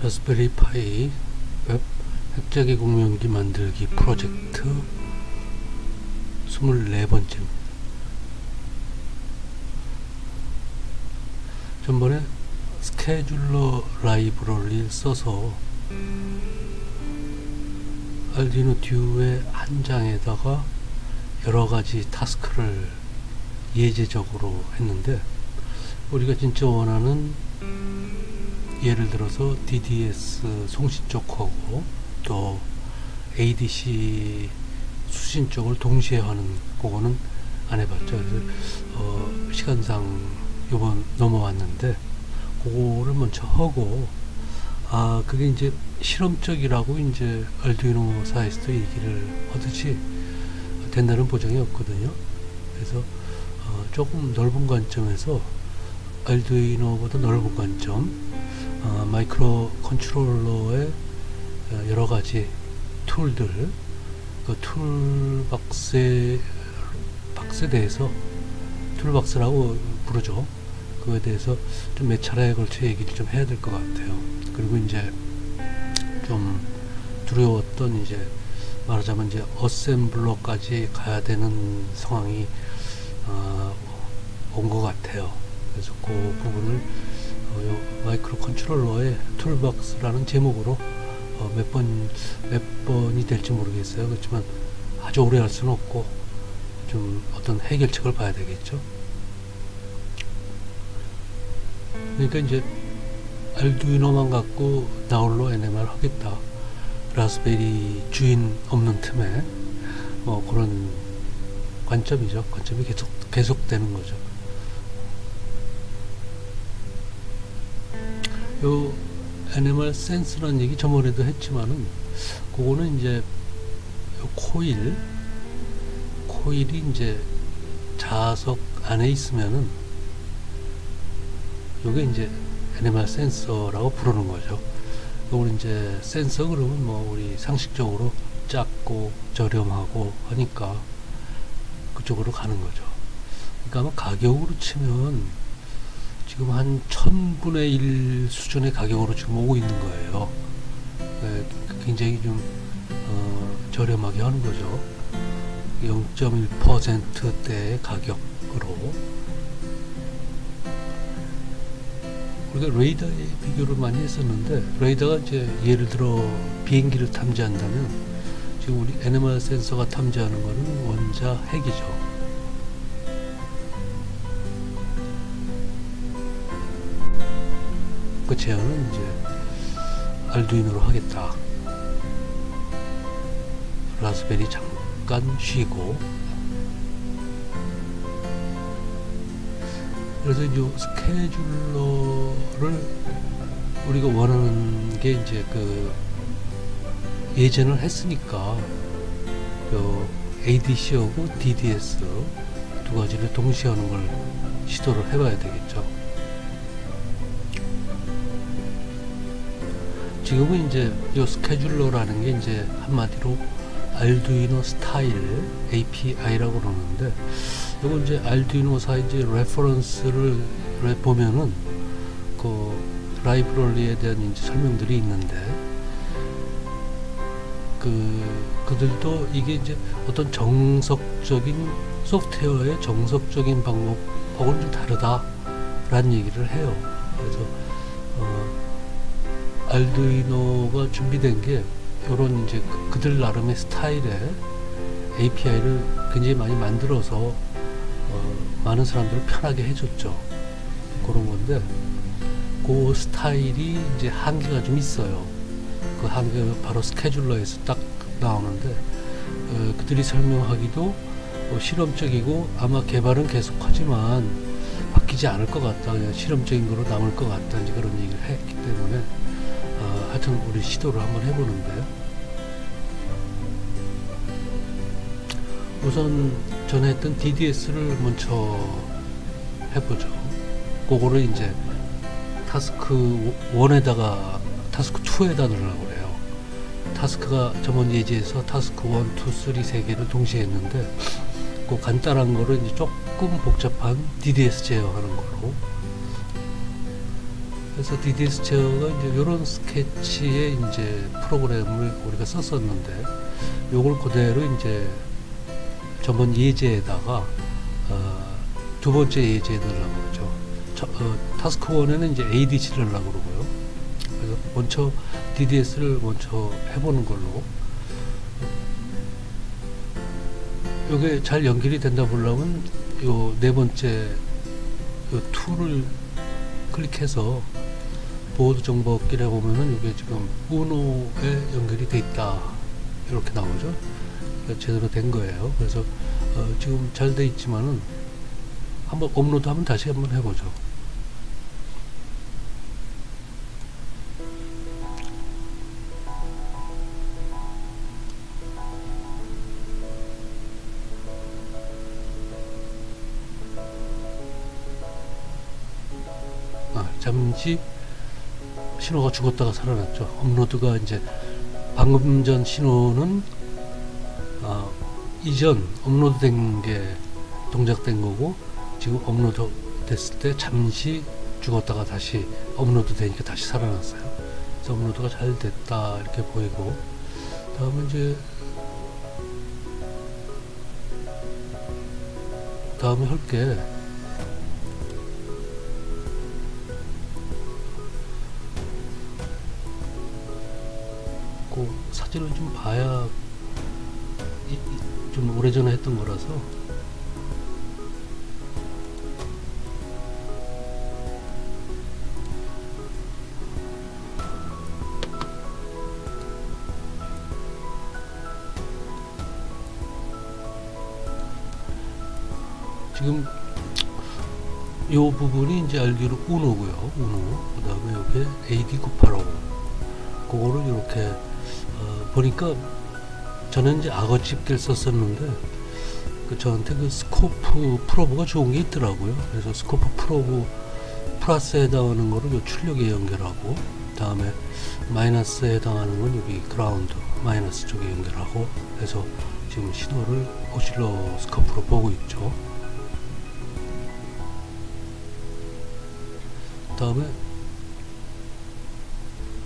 라스베리 파이 웹 핵자기 공명기 만들기 프로젝트 24번째. 전번에 스케줄러 라이브러리를 써서 알두이노 듀의 한 장에다가 여러가지 타스크를 예제적으로 했는데, 우리가 진짜 원하는 예를 들어서 DDS 송신 쪽하고 또 ADC 수신 쪽을 동시에 하는 그거는 안 해봤죠. 그래서 시간상 요번 넘어왔는데 그거를 먼저 하고, 그게 이제 실험적이라고 이제 알두이노사에서도 얘기를 하듯이 된다는 보장이 없거든요. 그래서 조금 넓은 관점에서 알두이노보다 넓은 관점, 마이크로 컨트롤러의 여러 가지 툴들, 그 툴박스에 대해서, 툴박스라고 부르죠. 그거에 대해서 좀 몇 차례에 걸쳐 얘기를 좀 해야 될 것 같아요. 그리고 이제 좀 두려웠던, 이제 말하자면 이제 어셈블러까지 가야 되는 상황이 온 것 같아요. 그래서 그 부분을 마이크로 컨트롤러의 툴박스라는 제목으로 몇 번이 될지 모르겠어요. 그렇지만 아주 오래 할 수는 없고 좀 어떤 해결책을 봐야 되겠죠. 그러니까 이제 알두이노만 갖고 나홀로 NMR 하겠다, 라스베리 주인 없는 틈에, 그런 관점이죠. 관점이 계속되는 거죠. 요 NMR 센스라는 얘기 저번에도 했지만은, 그거는 이제 요 코일이 이제 자석 안에 있으면은 요게 이제 NMR 센서라고 부르는 거죠. 이걸 이제 센서 그러면 우리 상식적으로 작고 저렴하고 하니까 그쪽으로 가는 거죠. 그러니까 아마 가격으로 치면 지금 한 1000분의 1 수준의 가격으로 지금 오고 있는 거예요. 굉장히 좀 저렴하게 하는 거죠. 0.1%대의 가격으로. 우리가 레이더에 비교를 많이 했었는데, 레이더가 이제 예를 들어 비행기를 탐지한다면, 지금 우리 NMR 센서가 탐지하는 거는 원자 핵이죠. 그 제안은 이제 알두이노로 하겠다. 라스베리 잠깐 쉬고. 그래서 이 스케줄러를 우리가 원하는 게 이제 그 예전을 했으니까 그 ADC하고 DDS 두 가지를 동시에 하는 걸 시도를 해봐야 되겠죠. 지금은 이제 이 스케줄러라는 게 이제 한마디로 알두이노 스타일 API라고 그러는데, 이건 이제 알두이노사 이제 레퍼런스를 보면은 그 라이브러리에 대한 이제 설명들이 있는데, 그들도 이게 이제 어떤 정석적인 소프트웨어의 정석적인 방법하고는 좀 다르다라는 얘기를 해요. 그래서 알두이노가 준비된 게 이런 이제 그들 나름의 스타일의 API를 굉장히 많이 만들어서 많은 사람들을 편하게 해줬죠. 그런 건데, 그 스타일이 이제 한계가 좀 있어요. 그 한계가 바로 스케줄러에서 딱 나오는데, 그들이 설명하기도 실험적이고 아마 개발은 계속하지만 바뀌지 않을 것 같다, 그냥 실험적인 거로 남을 것 같다, 이제 그런 얘기를 했기 때문에 하여튼 우리 시도를 한번 해보는데요. 우선 전에 했던 DDS를 먼저 해보죠. 그거를 이제 타스크 1에다가 타스크 2에다 넣으려고 그래요. 타스크가 저번 예제에서 타스크 1, 2, 3 3개를 동시에 했는데, 그 간단한 거를 이제 조금 복잡한 DDS 제어하는 거로 그래서 DDS 제어가 이제 이런 스케치의 이제 프로그램을 우리가 썼었는데, 요걸 그대로 이제 전번 예제에다가 두 번째 예제에 넣으려고 그러죠. 타스크 1에는 이제 ADC를 하려고 그러고요. 그래서 먼저 DDS를 먼저 해보는 걸로. 요게 잘 연결이 된다 보려면 요 네 번째 요 툴을 클릭해서 보드 정보 얻기를 해보면은 이게 지금 우노에 연결이 돼 있다 이렇게 나오죠. 제대로 된 거예요. 그래서 지금 잘 돼 있지만은 한번 업로드하면 다시 한번 해보죠. 잠시 신호가 죽었다가 살아났죠. 업로드가 이제 방금 전 신호는 이전 업로드 된 게 동작된 거고, 지금 업로드 됐을 때 잠시 죽었다가 다시 업로드 되니까 다시 살아났어요. 그래서 업로드가 잘 됐다 이렇게 보이고, 다음에 이제 다음에 할게 그 사진을 좀 봐야 좀 오래전에 했던 거라서. 지금 요 부분이 이제 알기로 우노고요. 우노. 그 다음에 여기 AD985. 그거를 이렇게 보니까 저는 이제 악어집들 썼었는데 저한테 그 스코프 프로브가 좋은 게 있더라고요. 그래서 스코프 프로브 플러스에 해당하는 거를 요 출력에 연결하고, 다음에 마이너스에 해당하는 건 여기 그라운드 마이너스 쪽에 연결하고 해서 지금 신호를 오실로스코프로 보고 있죠. 다음에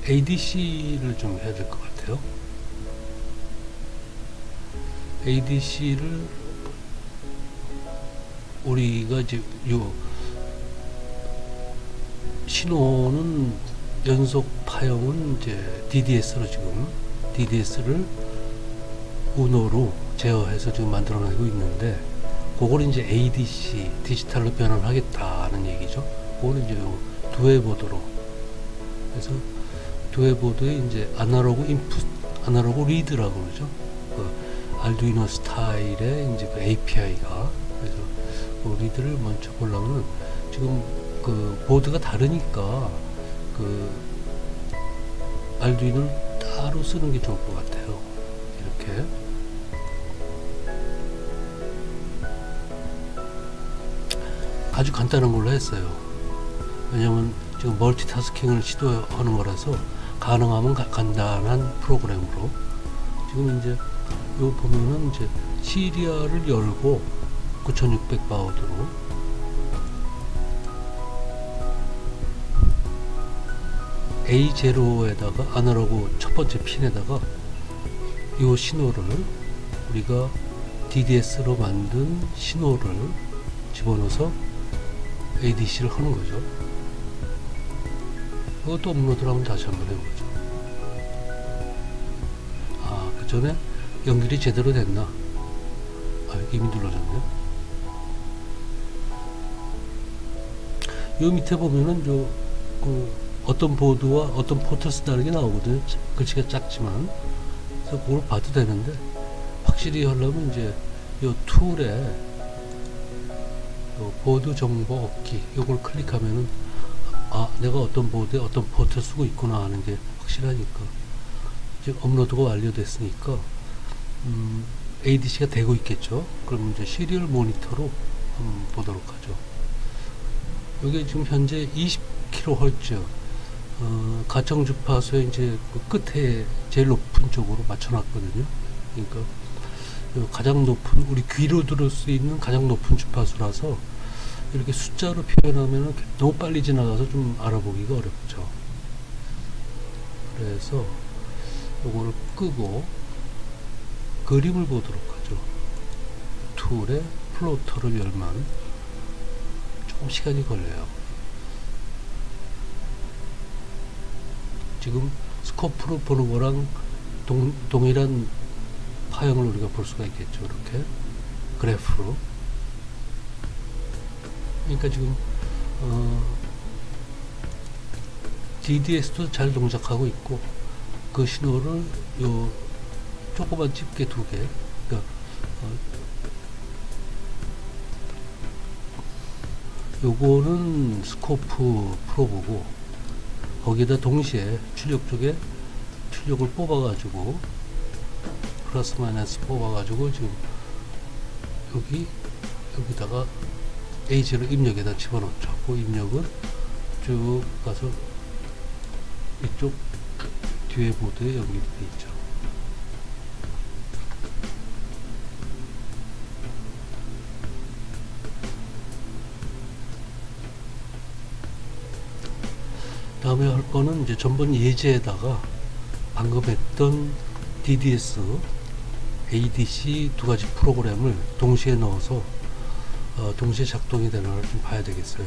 ADC를 좀 해야 될 것 같아요. ADC를 우리가 이제 요 신호는 연속 파형은 이제 DDS로 지금 DDS를 우노로 제어해서 지금 만들어내고 있는데, 그걸 이제 ADC 디지털로 변환하겠다는 얘기죠. 그거는 이제 두웨이 보드로 해서 두웨이 보드에 이제 아날로그 인풋, 아날로그 리드라고 그러죠. 그 알두이노 스타일의 이제 그 API가, 그래서 그 리드를 먼저 보려면 지금 그 보드가 다르니까 그 알두이노를 따로 쓰는 게 좋을 것 같아요. 이렇게 아주 간단한 걸로 했어요. 왜냐면 지금 멀티타스킹을 시도하는 거라서 가능하면 간단한 프로그램으로. 지금 이제 요 보면은 이제 시리아를 열고 9600 바우드로 A0에다가 아날로그 첫 번째 핀에다가 요 신호를 우리가 DDS로 만든 신호를 집어넣어서 ADC를 하는 거죠. 그것도 업로드를 하면 다시 한번 해보죠. 그 전에 연결이 제대로 됐나? 이미 눌러졌네요. 요 밑에 보면은 어떤 보드와 어떤 포트를 쓴다는 게 나오거든요. 글씨가 작지만. 그래서 그걸 봐도 되는데, 확실히 하려면 이제 요 툴에 요 보드 정보 얻기 요걸 클릭하면은 내가 어떤 보드에 어떤 포트를 쓰고 있구나 하는 게 확실하니까. 지금 업로드가 완료됐으니까 ADC가 되고 있겠죠. 그럼 이제 시리얼 모니터로 한번 보도록 하죠. 여기 지금 현재 20kHz 가청 주파수에 이제 그 끝에 제일 높은 쪽으로 맞춰놨거든요. 그러니까 가장 높은, 우리 귀로 들을 수 있는 가장 높은 주파수라서 이렇게 숫자로 표현하면 너무 빨리 지나가서 좀 알아보기가 어렵죠. 그래서 요거를 끄고 그림을 보도록 하죠. 툴에 플로터를 열면 조금 시간이 걸려요. 지금 스코프로 보는 거랑 동일한 파형을 우리가 볼 수가 있겠죠. 이렇게 그래프로. 그러니까 지금 DDS도 잘 동작하고 있고, 그 신호를 요 조그만 집게 두 개, 그러니까 요거는 스코프 프로보고, 거기에다 동시에 출력 쪽에 출력을 뽑아가지고 플러스 마이너스 뽑아가지고 지금 여기다가 A0 입력에다 집어넣죠. 그 입력은 쭉 가서 이쪽 뒤에 보드에 연결이 되어 있죠. 다음에 할 거는 이제 전번 예제에다가 방금 했던 DDS, ADC 두 가지 프로그램을 동시에 넣어서 동시에 작동이 되나를 좀 봐야 되겠어요.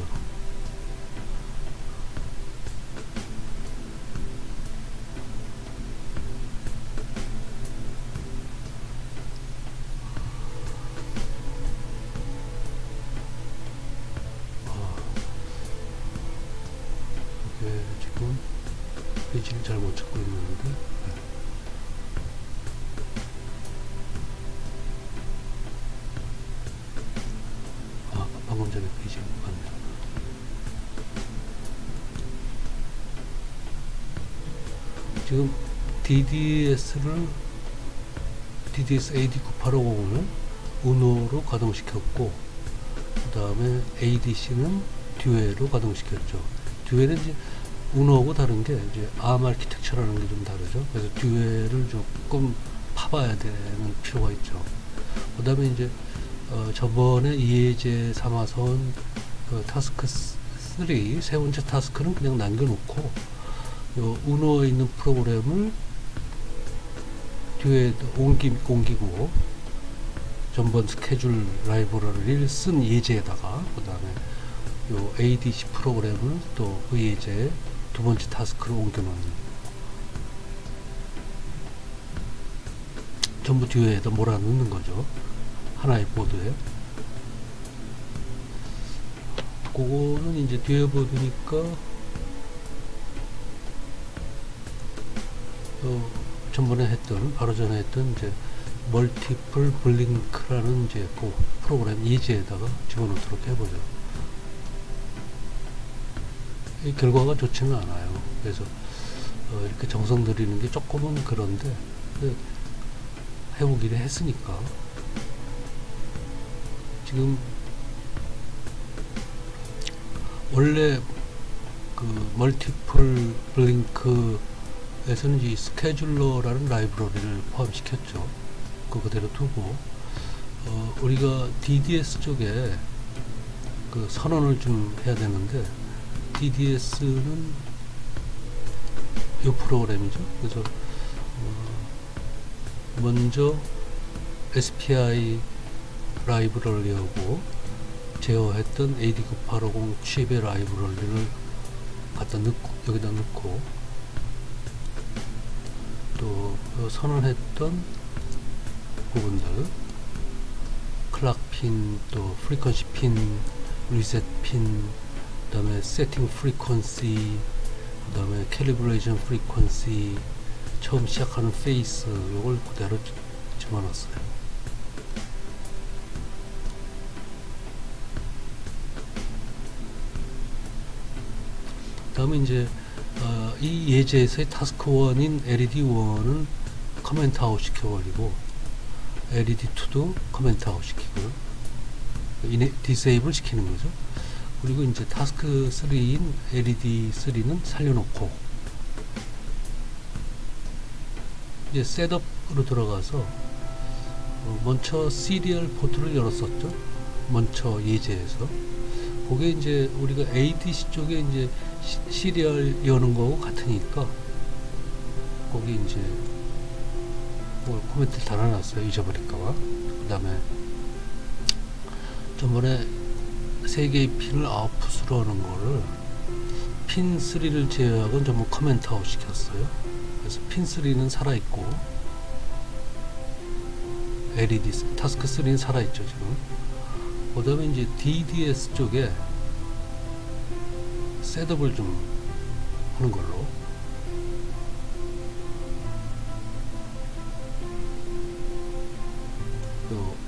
이게 지금 페이지를 잘못 찾고 있는데, 방금 전에 페이지 맞네요. 지금 DDS AD9850을 우노로 가동시켰고, 그 다음에 ADC는 듀에로 가동시켰죠. 듀에는 이제 우노하고 다른 게 이제 ARM 아키텍처라는 게 좀 다르죠. 그래서 듀에를 조금 파봐야 되는 필요가 있죠. 그 다음에 이제 저번에 이해제 삼아서온 타스크 3, 세 번째 타스크는 그냥 남겨놓고, 요 우노에 있는 프로그램을 듀에 옮기고, 전번 스케줄 라이브러리를 쓴 예제에다가, 그 다음에 요 ADC 프로그램을 또 그 예제에 두 번째 타스크로 옮겨놓는, 전부 듀에에다 몰아넣는 거죠. 하나의 보드에. 그거는 이제 듀에 보드니까 전번에 했던, 바로 전에 했던 이제 멀티플 블링크라는 이제 그 프로그램 예제에다가 집어넣도록 해보죠. 이 결과가 좋지는 않아요. 그래서 이렇게 정성 들이는 게 조금은 그런데, 해보기를 했으니까. 지금 원래 그 멀티플 블링크에서는 이 스케줄러라는 라이브러리를 포함시켰죠. 그대로 두고, 우리가 DDS 쪽에 그 선언을 좀 해야 되는데, DDS는 이 프로그램이죠. 그래서 먼저 SPI 라이브러리하고 제어했던 AD9850 칩의 라이브러리를 갖다 넣고, 여기다 넣고, 또 선언했던 부분들, 클락 핀, 또 프리퀀시 핀, 리셋 핀, 그 다음에 세팅 프리퀀시, 그 다음에 캘리브레이션 프리퀀시, 처음 시작하는 페이스, 요걸 그대로 집어넣었어요. 다음에 이제 이 예제에서의 타스크 1인 LED1은 커멘트 아웃 시켜버리고, LED2도 커멘트 아웃 시키고, 디세이블 시키는 거죠. 그리고 이제 타스크 3인 LED3는 살려놓고, 이제 셋업으로 들어가서 먼저 시리얼 포트를 열었었죠. 먼저 예제에서. 그게 이제 우리가 ADC 쪽에 이제 시리얼 여는 거하고 같으니까 거기 이제 뭐 코멘트를 달아놨어요. 잊어버릴까봐. 그 다음에 전번에 3개의 핀을 아웃풋으로 하는 거를 핀 3를 제외하고는 전부 커멘트 아웃 시켰어요. 그래서 핀 3는 살아있고 LED 타스크 3는 살아있죠 지금. 그 다음에 이제 DDS 쪽에 셋업을 좀 하는 걸로.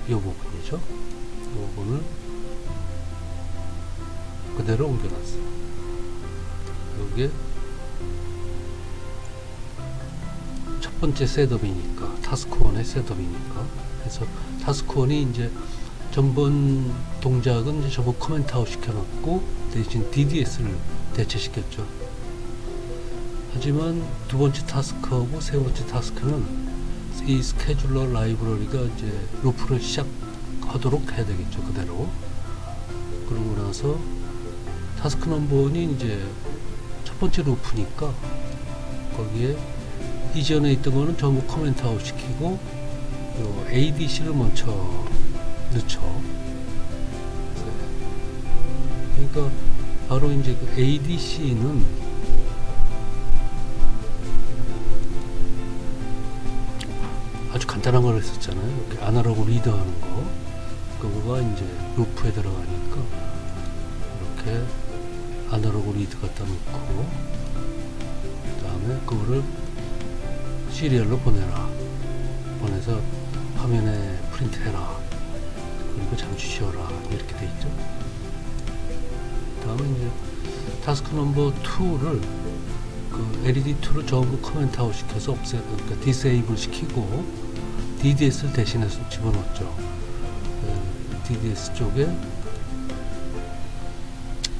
요 부분이죠. 요 부분을 그대로 옮겨놨어요. 요게 첫 번째 셋업이니까, 타스크1의 셋업이니까. 그래서 타스크1이 이제 전번 동작은 이제 저거 커멘트 아웃 시켜놨고 대신 DDS를 대체시켰죠. 하지만 두 번째 타스크하고 세 번째 타스크는 이 스케줄러 라이브러리가 이제 루프를 시작하도록 해야 되겠죠. 그대로. 그러고 나서 타스크 넘버원이 이제 첫 번째 루프니까 거기에 이전에 있던 거는 전부 커멘트 아웃 시키고 요 ADC를 먼저 넣죠. 그러니까 바로 이제 그 ADC는 아주 간단한 걸 했었잖아요. 이렇게 아날로그 리더 하는 거. 그거가 이제 루프에 들어가니까 이렇게 아날로그 리드 갖다 놓고 그 다음에 그거를 시리얼로 보내라. 보내서 화면에 프린트 해라. 그리고 잠시 쉬어라. 이렇게 돼 있죠. 그 다음에 이제 타스크 넘버 2를 그 LED2를 전부 커멘트 아웃 시켜서 그러니까 디세이블 시키고 DDS를 대신해서 집어넣었죠. DDS 쪽에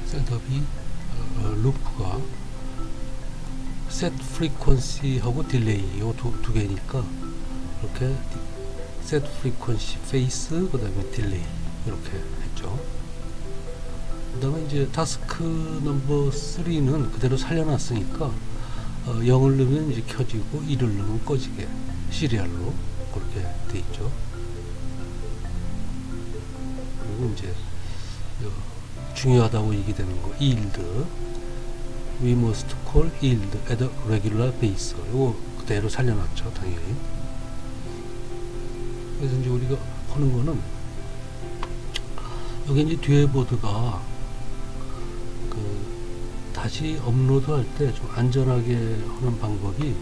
셋업이 루프가 셋 프리퀀시하고 딜레이 요 두 개니까 이렇게 셋 프리퀀시 페이스 그 다음에 딜레이 이렇게 했죠. 그 다음에 이제 타스크 넘버 3는 그대로 살려놨으니까 0을 넣으면 이제 켜지고 1을 넣으면 꺼지게 시리얼로 그렇게 돼 있죠. 그리고 이제 중요하다고 얘기되는 거 yield we must call yield at a regular base 이거 그대로 살려놨죠 당연히. 그래서 이제 우리가 하는 거는 여기 이제 뒤에 보드가 다시 업로드 할 때 좀 안전하게 하는 방법이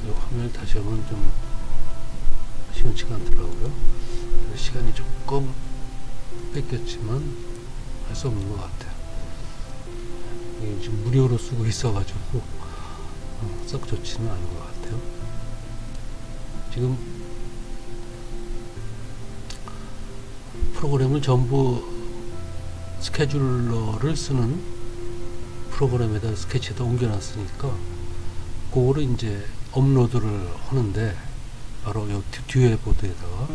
이 화면을 다시 하면 좀 시원치가 않더라고요. 시간이 조금 뺏겼지만 할 수 없는 것 같아요. 이게 지금 무료로 쓰고 있어가지고 썩 좋지는 않은 것 같아요. 지금 프로그램을 전부 스케줄러를 쓰는 프로그램에다 스케치에다 옮겨놨으니까 그거를 이제 업로드를 하는데 바로 요 뒤에 보드에다가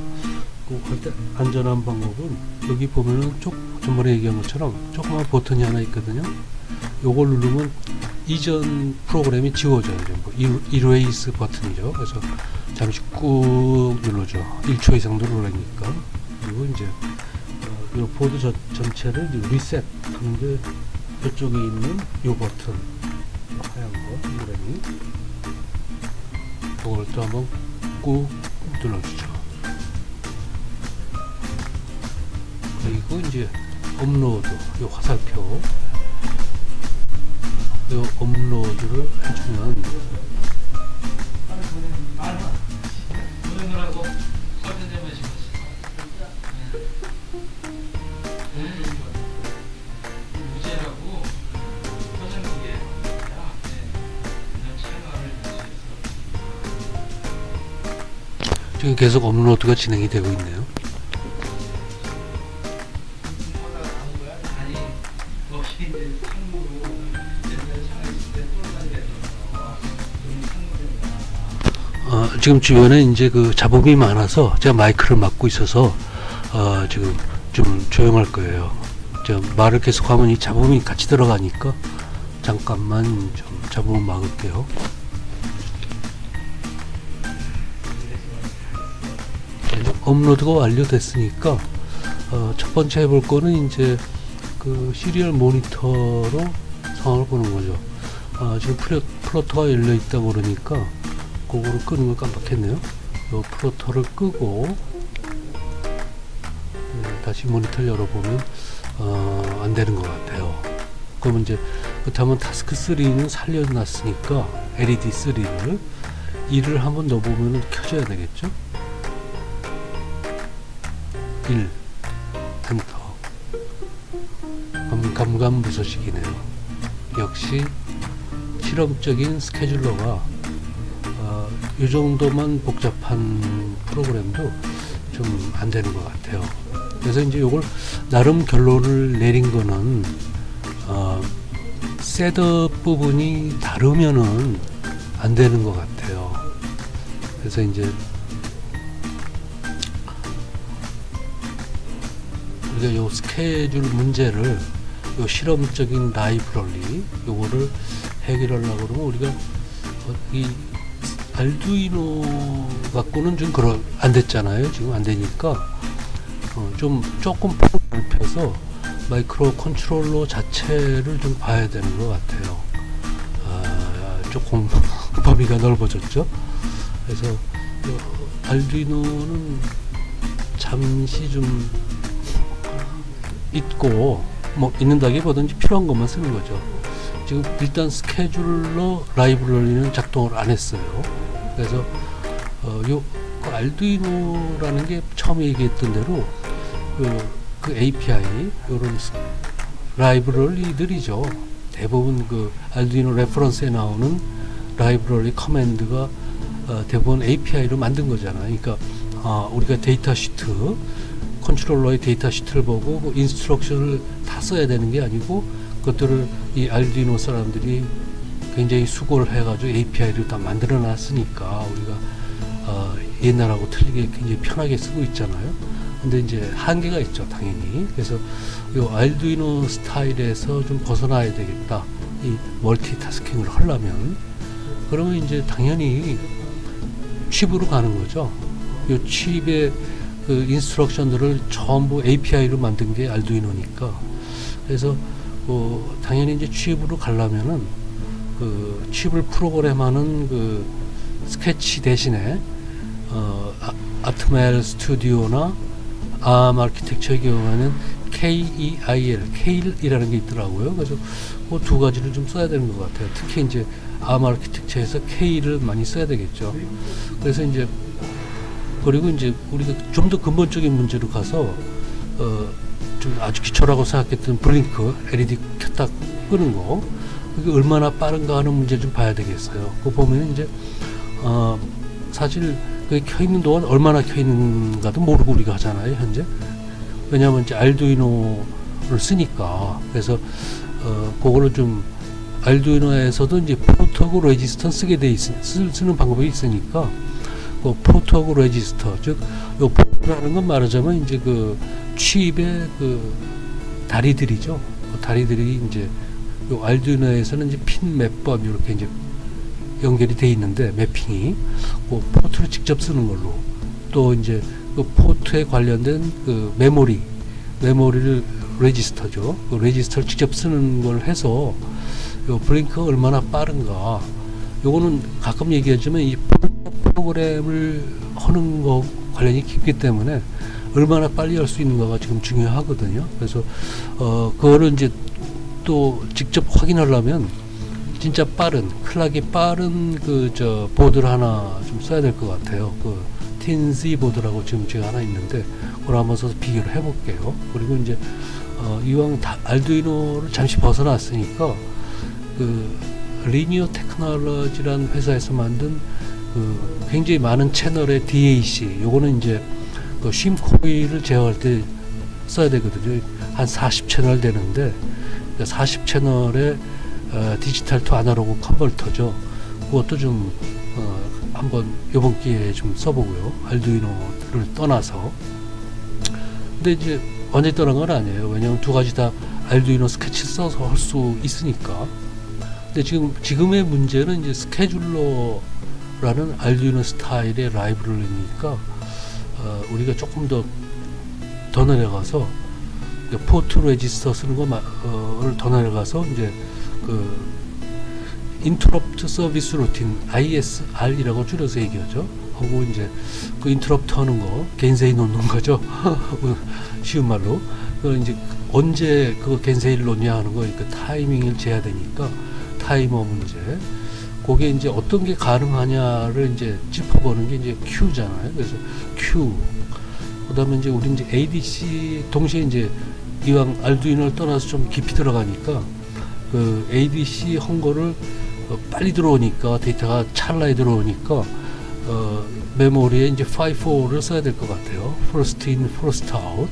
할 때 안전한 방법은 여기 보면은 전번에 얘기한 것처럼 조그만 버튼이 하나 있거든요. 요걸 누르면 이전 프로그램이 지워져요. 전부 이레이스 버튼이죠. 그래서 잠시 꾹 눌러줘. 1초 이상 누르라니까. 그리고 이제 이 보드 전체를 리셋 하는데 이쪽에 있는 이 버튼 하얀 거 노랭이 그걸 또 한번 꾹 눌러주죠. 그리고 이제 업로드 이 화살표 이 업로드를 해주면 지금 계속 업로드가 진행이 되고 있네요. 지금 주변에 이제 그 잡음이 많아서 제가 마이크를 맡고 있어서 지금 좀 조용할 거예요. 제가 말을 계속하면 이 잡음이 같이 들어가니까 잠깐만 좀 잡음을 막을게요. 업로드가 완료됐으니까 첫 번째 해볼 거는 이제 그 시리얼 모니터로 상황을 보는 거죠. 지금 플로터가 열려 있다고 그러니까 그거를 끄는 걸 깜빡했네요. 요 플로터를 끄고 다시 모니터를 열어보면 안 되는 것 같아요. 그러면 이제 그렇다면 타스크 3는 살려놨으니까 LED 3를 1을 한번 넣어보면 켜져야 되겠죠. 1 엔터. 감감무소식이네요. 역시 실험적인 스케줄러가 이 정도만 복잡한 프로그램도 좀 안 되는 것 같아요. 그래서 이제 이걸 나름 결론을 내린 거는 셋업 부분이 다르면은 안 되는 것 같아요. 그래서 이제 우리가 요 스케줄 문제를 요 실험적인 라이브러리 요거를 해결하려고 그러면 우리가 이 알두이노 갖고는 좀 안 됐잖아요. 지금 안 되니까 조금 넓혀서 마이크로 컨트롤러 자체를 좀 봐야 되는 것 같아요. 조금 범위가 넓어졌죠. 그래서 알두이노는 잠시 좀 있고 있는다기보다는 필요한 것만 쓰는 거죠. 지금 일단 스케줄러 라이브러리는 작동을 안 했어요. 그래서 요 알두이노라는 게 처음에 얘기했던 대로 그 API 요런 라이브러리들이죠. 대부분 그 알두이노 레퍼런스에 나오는 라이브러리 커맨드가 대부분 API로 만든 거잖아요. 그러니까 우리가 데이터 시트 컨트롤러의 데이터 시트를 보고 그 인스트럭션을 다 써야 되는 게 아니고 그것들을 이 알두이노 사람들이 굉장히 수고를 해가지고 API를 다 만들어 놨으니까 우리가 옛날하고 틀리게 굉장히 편하게 쓰고 있잖아요. 근데 이제 한계가 있죠, 당연히. 그래서 이 알두이노 스타일에서 좀 벗어나야 되겠다. 이 멀티타스킹을 하려면 그러면 이제 당연히 칩으로 가는 거죠. 이 칩의 그 인스트럭션들을 전부 API로 만든 게 알두이노니까. 그래서 당연히 이제 칩으로 가려면은 그 칩을 프로그램하는 그 스케치 대신에 아트멜 스튜디오나 ARM 아키텍처의 경우에는 Keil이라는 게 있더라고요. 그래서 그 두 가지를 좀 써야 되는 것 같아요. 특히 이제 ARM 아키텍처에서 K를 많이 써야 되겠죠. 그래서 이제 그리고 이제 우리가 좀 더 근본적인 문제로 가서 좀 아주 기초라고 생각했던 블링크 LED 켰다 끄는 거 그게 얼마나 빠른가 하는 문제 좀 봐야 되겠어요. 그거 보면 이제 사실 그게 켜 있는 동안 얼마나 켜 있는가도 모르고 우리가 하잖아요, 현재. 왜냐하면 이제 알두이노를 쓰니까. 그래서 그거를 좀 알두이노에서도 이제 포토그 레지스터 쓰게 돼 쓰는 방법이 있으니까 그 포토그 레지스터 즉 요 포토라는 건 말하자면 이제 그 칩의 그 다리들이죠. 그 다리들이 이제 요 알두이노에서는 이제 핀 몇 번 이렇게 이제 연결이 돼 있는데 매핑이 그 포트를 직접 쓰는 걸로 또 이제 그 포트에 관련된 그 메모리를 레지스터죠. 그 레지스터를 직접 쓰는 걸 해서 요 블링크가 얼마나 빠른가. 요거는 가끔 얘기하지만 이 프로그램을 하는 거 관련이 깊기 때문에 얼마나 빨리 할 수 있는가가 지금 중요하거든요. 그래서 그거를 이제 또 직접 확인하려면 진짜 빠른 클락이 빠른 보드를 하나 좀 써야 될 것 같아요. 그 TNZ 보드라고 지금 제가 하나 있는데 그걸 한번 써서 비교를 해볼게요. 그리고 이제 이왕 알두이노를 잠시 벗어났으니까 그 리니어 테크놀로지라는 회사에서 만든 그 굉장히 많은 채널의 DAC 요거는 이제 그 쉼 코일을 제어할 때 써야 되거든요. 한 40채널 되는데 40채널의 디지털 투 아날로그 컨버터죠. 그것도 좀 한번 이번 기회에 좀 써보고요. 알두이노를 떠나서. 근데 이제 완전히 떠난 건 아니에요. 왜냐면 두 가지 다 알두이노 스케치 써서 할 수 있으니까. 근데 지금의 문제는 이제 스케줄러라는 알두이노 스타일의 라이브러리니까 우리가 조금 더 내려가서 포트 레지스터 쓰는 거를 더 내려가서 이제 그 인터럽트 서비스 루틴 ISR이라고 줄여서 얘기하죠. 하고 이제 그 인터럽트 하는 거 겐세이 놓는 거죠. 쉬운 말로. 그 이제 언제 그 겐세이를 놓냐 하는 거 그 타이밍을 재야 되니까 타이머 문제. 그게 이제 어떤 게 가능하냐를 이제 짚어보는 게 이제 Q잖아요. 그래서 Q. 그다음에 이제 우리 이제 ADC 동시에 이제 이왕 알두이노를 떠나서 좀 깊이 들어가니까 그 ADC 한 거를 빨리 들어오니까 데이터가 찰나에 들어오니까 메모리에 이제 FIFO를 써야 될 것 같아요. First in, first out.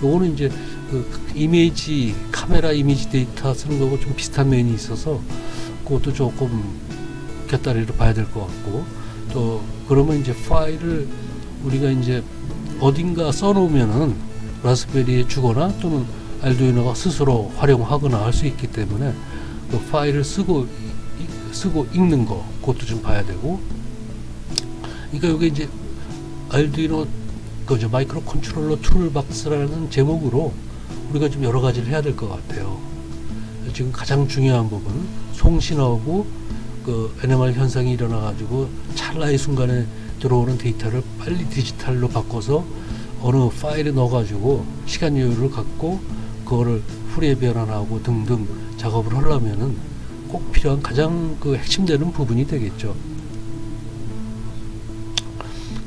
요거는 이제 그 이미지 카메라 이미지 데이터 쓰는 거고 좀 비슷한 면이 있어서 그것도 조금 곁다리로 봐야 될 것 같고 또 그러면 이제 파일을 우리가 이제 어딘가 써놓으면은 라스베리에 주거나 또는 알두이노가 스스로 활용하거나 할 수 있기 때문에 그 파일을 쓰고 읽는 거 그것도 좀 봐야 되고 그러니까 이게 이제 알두이노 그죠 마이크로 컨트롤러 툴박스라는 제목으로 우리가 좀 여러 가지를 해야 될 것 같아요. 지금 가장 중요한 부분 송신하고 그 NMR 현상이 일어나 가지고 찰나의 순간에 들어오는 데이터를 빨리 디지털로 바꿔서 어느 파일에 넣어 가지고 시간 여유를 갖고 그거를 후레 변환하고 등등 작업을 하려면은 꼭 필요한 가장 그 핵심되는 부분이 되겠죠.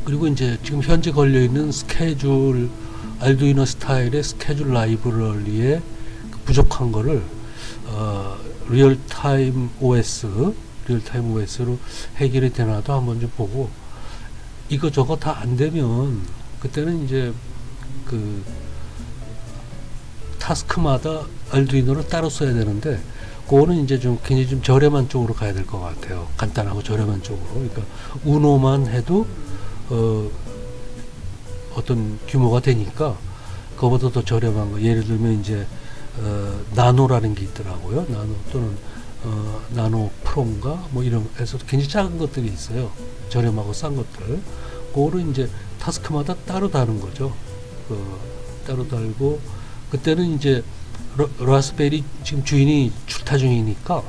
그리고 이제 지금 현재 걸려 있는 스케줄 알두이노 스타일의 스케줄 라이브러리에 그 부족한 거를 리얼타임 OS로 해결이 되나도 한번 좀 보고 이거 다 안 되면 그때는 이제 그 타스크마다 알두이노를 따로 써야 되는데 그거는 이제 좀 굉장히 좀 저렴한 쪽으로 가야 될 것 같아요. 간단하고 저렴한 쪽으로. 그러니까 우노만 해도 어떤 규모가 되니까 그거보다 더 저렴한 거. 예를 들면 이제 나노라는 게 있더라고요. 나노 또는 나노 프로인가 뭐 이런 해서 굉장히 작은 것들이 있어요. 저렴하고 싼 것들. 그거를 이제 타스크마다 따로 다는 거죠. 따로 달고 그때는 이제 라스베리 지금 주인이 출타 중이니까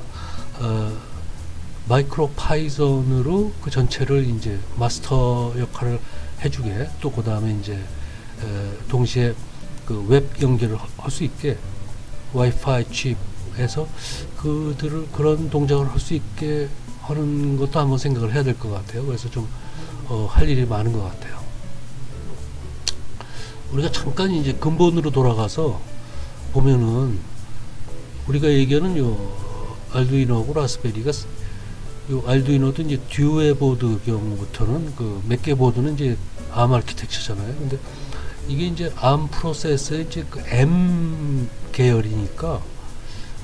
마이크로 파이썬으로 그 전체를 이제 마스터 역할을 해주게 또 그 다음에 이제 동시에 그 웹 연결을 할 수 있게 와이파이 칩에서 그런 동작을 할 수 있게 하는 것도 한번 생각을 해야 될 것 같아요. 그래서 좀 할 일이 많은 것 같아요. 우리가 잠깐 이제 근본으로 돌아가서 보면은 우리가 얘기하는 요 알두이노하고 라스베리가 요 알두이노도 이제 듀에 보드 경우부터는 그 몇 개 보드는 이제 ARM 아키텍처잖아요. 근데 이게 이제 ARM 프로세서의 이제 그 M 계열이니까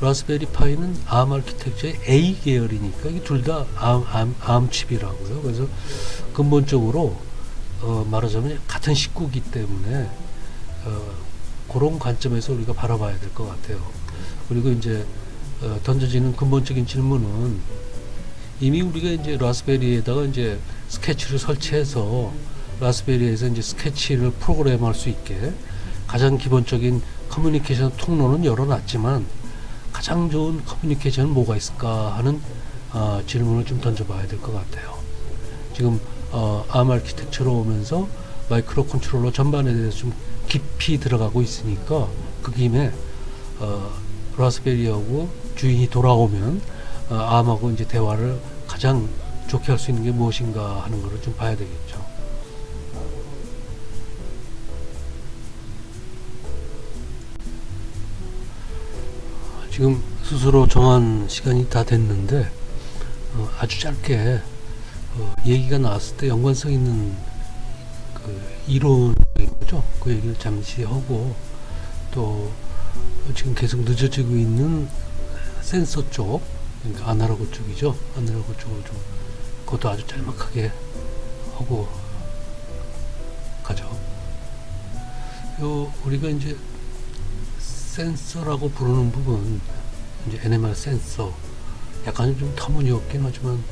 라스베리 파이는 ARM 아키텍처의 A 계열이니까 이게 둘 다 ARM 칩이라고요. 그래서 근본적으로 말하자면 같은 식구기 때문에 그런 관점에서 우리가 바라봐야 될 것 같아요. 그리고 이제 던져지는 근본적인 질문은 이미 우리가 이제 라스베리에다가 이제 스케치를 설치해서 라스베리에서 이제 스케치를 프로그램할 수 있게 가장 기본적인 커뮤니케이션 통로는 열어놨지만 가장 좋은 커뮤니케이션은 뭐가 있을까 하는 질문을 좀 던져봐야 될 것 같아요. 지금 ARM 아키텍처로 오면서 마이크로 컨트롤러 전반에 대해서 좀 깊이 들어가고 있으니까 그 김에 라스베리하고 주인이 돌아오면 ARM하고 이제 대화를 가장 좋게 할 수 있는 게 무엇인가 하는 것을 좀 봐야 되겠죠. 지금 스스로 정한 시간이 다 됐는데 아주 짧게 얘기가 나왔을 때 연관성 있는 그 이론적인 거죠. 그 얘기를 잠시 하고 또 지금 계속 늦어지고 있는 센서 쪽, 그러니까 아날로그 쪽이죠. 아날로그 쪽을 좀 그것도 아주 짤막하게 하고 가죠. 우리가 이제 센서라고 부르는 부분, 이제 NMR 센서, 약간 좀 터무니없긴 하지만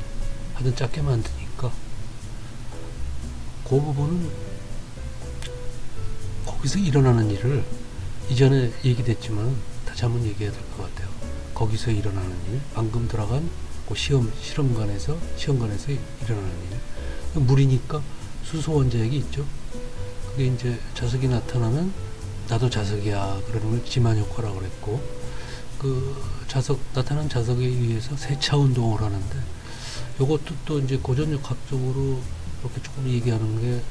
하여튼 작게 만드니까 그 부분은 거기서 일어나는 일을 이전에 얘기됐지만 다시 한번 얘기해야 될 것 같아요. 거기서 일어나는 일, 방금 들어간 그 실험관에서 일어나는 일. 물이니까 수소 원자핵이 있죠. 그게 이제 자석이 나타나면 나도 자석이야 그러는 걸 지만 효과라고 그랬고, 그 나타난 자석에 의해서 세차 운동을 하는데, 요것도 또 이제 고전역학적으로 이렇게 조금 얘기하는 게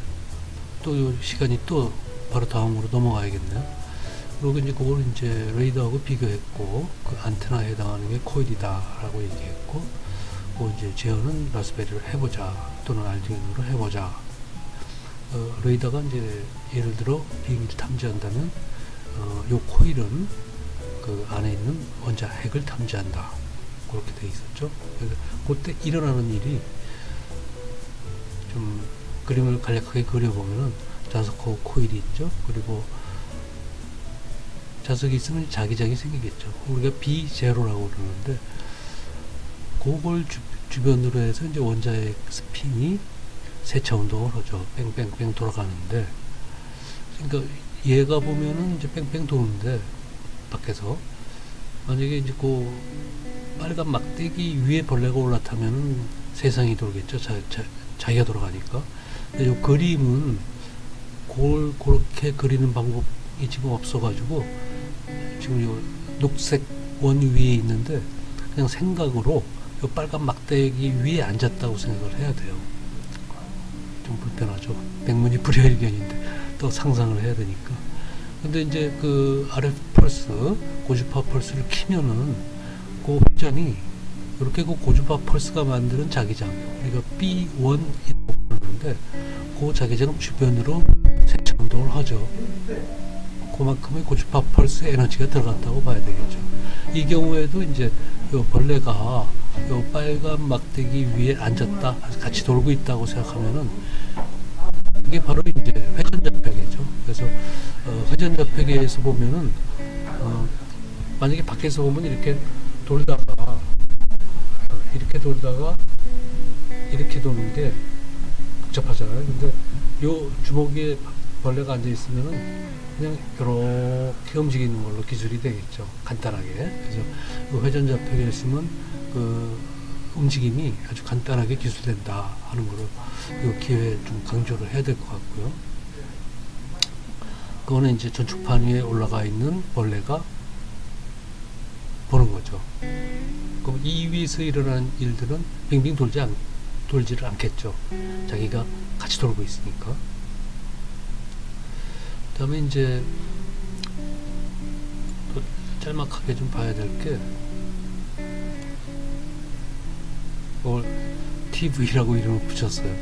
또 시간이 또 바로 다음으로 넘어가야겠네요. 그리고 이제 그걸 이제 레이더하고 비교했고, 그 안테나에 해당하는 게 코일이다라고 얘기했고, 그 이제 제어는 라스베리로 해보자 또는 알두이노로 해보자. 레이더가 이제 예를 들어 비행기를 탐지한다면 요 코일은 그 안에 있는 원자핵을 탐지한다, 그렇게 돼 있었죠. 그래서 그때 일어나는 일이 좀 그림을 간략하게 그려보면은 자석하고 코일이 있죠. 그리고 자석이 있으면 자기장이 생기겠죠. 우리가 B0라고 그러는데, 그걸 주변으로 해서 이제 원자핵 스핀이 세차 운동을 하죠. 뺑뺑뺑 돌아가는데, 그러니까 얘가 보면은 이제 뺑뺑 도는데, 밖에서 만약에 이제 그 빨간 막대기 위에 벌레가 올라타면은 세상이 돌겠죠. 자기가 돌아가니까. 근데 이 그림은 그렇게 그리는 방법이 지금 없어가지고, 지금 요 녹색 원 위에 있는데 그냥 생각으로 요 빨간 막대기 위에 앉았다고 생각을 해야 돼요. 좀 불편하죠. 백문이 불여일견인데 또 상상을 해야 되니까. 근데 이제 그 RF 펄스, 고주파 펄스를 키면은 그 회전이 이렇게 그 고주파 펄스가 만드는 자기장, 우리가 B1이라고 부르는데, 그 자기장 주변으로 세차 운동을 하죠. 그만큼의 고주파 펄스 에너지가 들어갔다고 봐야 되겠죠. 이 경우에도 이제 요 벌레가 요 빨간 막대기 위에 앉았다, 같이 돌고 있다고 생각하면은 이게 바로 이제 회전좌표계죠. 그래서 회전좌표계에서 보면은 만약에 밖에서 보면 이렇게 돌다가 이렇게 도는 게 복잡하잖아요. 근데 요 주먹에 벌레가 앉아 있으면은 그냥 이렇게 움직이는 걸로 기술이 되겠죠. 간단하게. 그래서 그 회전좌표에 있으면 그 움직임이 아주 간단하게 기술된다 하는 거를 이 기회에 좀 강조를 해야 될 것 같고요. 그거는 이제 전축판 위에 올라가 있는 벌레가 보는 거죠. 그럼 이 위에서 일어나는 일들은 빙빙 돌지를 않겠죠. 자기가 같이 돌고 있으니까. 그 다음에 이제 또 짤막하게 좀 봐야 될 게, 이걸 TV라고 이름을 붙였어요.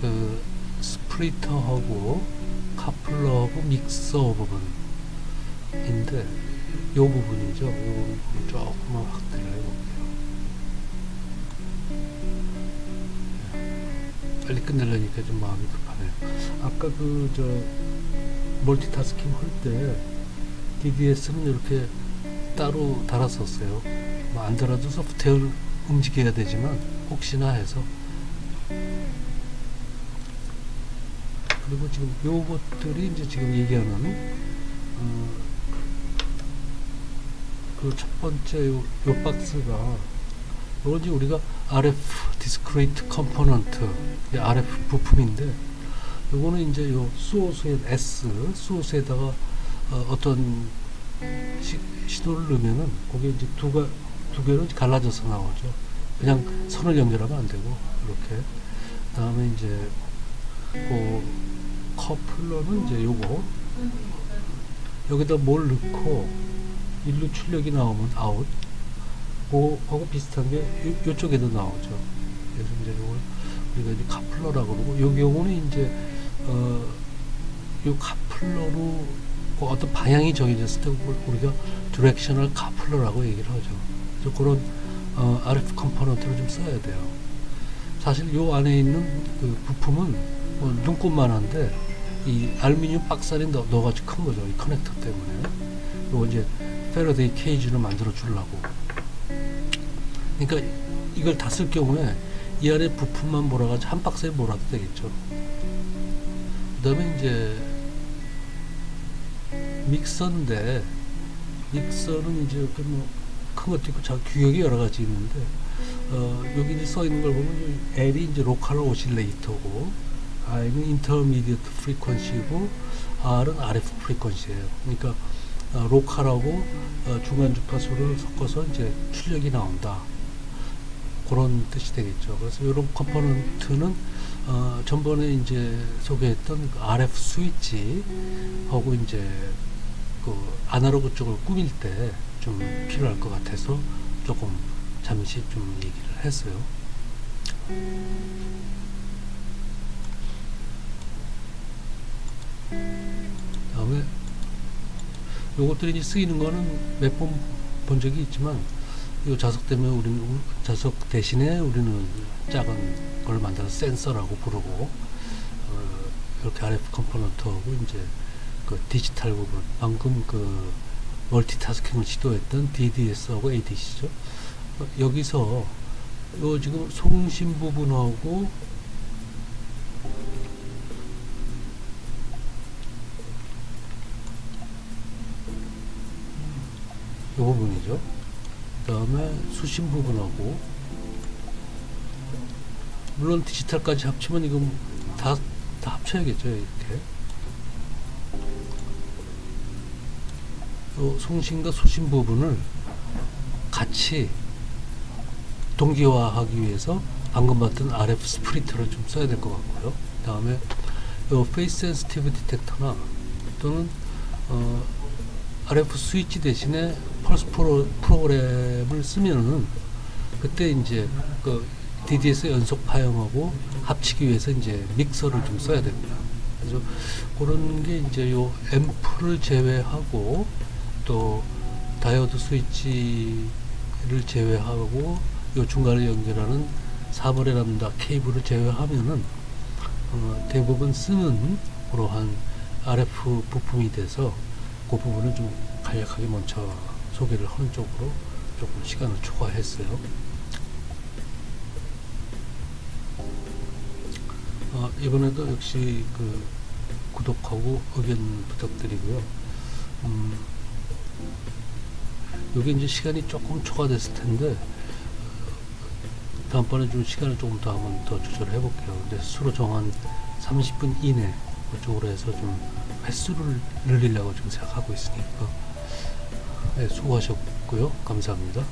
그 스프리터하고 카플러하고 믹서 부분인데, 요 부분이죠. 요 부분 조금만 확대를 해볼게요. 빨리 끝내려니까 좀 마음이 급하네요. 아까 멀티타스킹 할 때 DDS는 이렇게 따로 달았었어요. 안 달아도 소프트웨어를 움직여야 되지만 혹시나 해서. 그리고 지금 요것들이 이제 지금 얘기하는 그 첫 번째 요 박스가, 요건 이제 우리가 RF Discrete Component, RF 부품인데, 요거는 이제 요 소스에 소스에다가 어떤 신호를 넣으면은 그게 이제 두 개로 갈라져서 나오죠. 그냥 선을 연결하면 안 되고 이렇게. 그다음에 이제 그 커플러는 이제 요거 여기다 뭘 넣고 일로 출력이 나오면 아웃, 그거하고 비슷한 게 요쪽에도 나오죠. 그래서 이제 요걸 우리가 이제 카플러라고 그러고, 요 경우는 이제 요 카플러로 그 어떤 방향이 정해졌을 때 우리가 디렉셔널 카플러라고 얘기를 하죠. 그래서 그런 RF 컴포넌트를 좀 써야 돼요. 사실 요 안에 있는 그 부품은 뭐 눈곱만한데 이 알루미늄 박스 안에 넣어가지고 큰 거죠. 이 커넥터 때문에. 요거 이제 패러데이 케이지를 만들어 주려고. 그러니까 이걸 다 쓸 경우에 이 안에 부품만 몰아가지고 한 박스에 몰아도 되겠죠. 그 다음에 이제 믹서인데, 믹서는 이제 큰 것도 있고 규격이 여러 가지 있는데, 여기 이제 써 있는 걸 보면 L이 이제 로컬 오실레이터고, I는 인터미디어트 프리퀀시고, R은 RF 프리퀀시예요. 그러니까 로컬하고 중간 주파수를 섞어서 이제 출력이 나온다. 그런 뜻이 되겠죠. 그래서 이런 컴포넌트는 전번에 이제 소개했던 그 RF 스위치하고 이제 그 아날로그 쪽을 꾸밀 때 좀 필요할 것 같아서 조금 잠시 좀 얘기를 했어요. 다음에 요것들이 이제 쓰이는 거는 몇 번 본 적이 있지만, 이 자석 때문에 우리는 자석 대신에 우리는 작은 걸 만들어서 센서라고 부르고, 이렇게 RF 컴포넌트하고 이제 그 디지털 부분, 방금 그 멀티타스킹을 시도했던 DDS하고 ADC죠. 여기서 요 지금 송신 부분하고 이 부분이죠. 그 다음에 수신 부분하고, 물론 디지털까지 합치면 이거 다 합쳐야겠죠. 이렇게 요 송신과 수신 부분을 같이 동기화하기 위해서 방금 봤던 RF 스프리터를 좀 써야 될 것 같고요. 그 다음에 요 페이스 센시티브 디텍터나 또는 RF 스위치 대신에 펄스 프로그램을 쓰면은 그때 이제 그 DDS 연속 파형하고 합치기 위해서 이제 믹서를 좀 써야 됩니다. 그래서 그런 게 이제 요 앰프를 제외하고 또 다이오드 스위치를 제외하고 요 중간에 연결하는 4번의 람다 케이블을 제외하면은 대부분 쓰는 그러한 RF 부품이 돼서 그 부분을 좀 간략하게 먼저 소개를 하는 쪽으로 조금 시간을 초과했어요. 이번에도 역시 그 구독하고 의견 부탁드리고요. 여기 이제 시간이 조금 초과됐을 텐데, 다음번에 좀 시간을 조금 더 한번 더 조절해 볼게요. 근데 스스로 정한 30분 이내 그쪽으로 해서 좀 횟수를 늘리려고 지금 생각하고 있으니까. 네, 수고하셨고요. 감사합니다.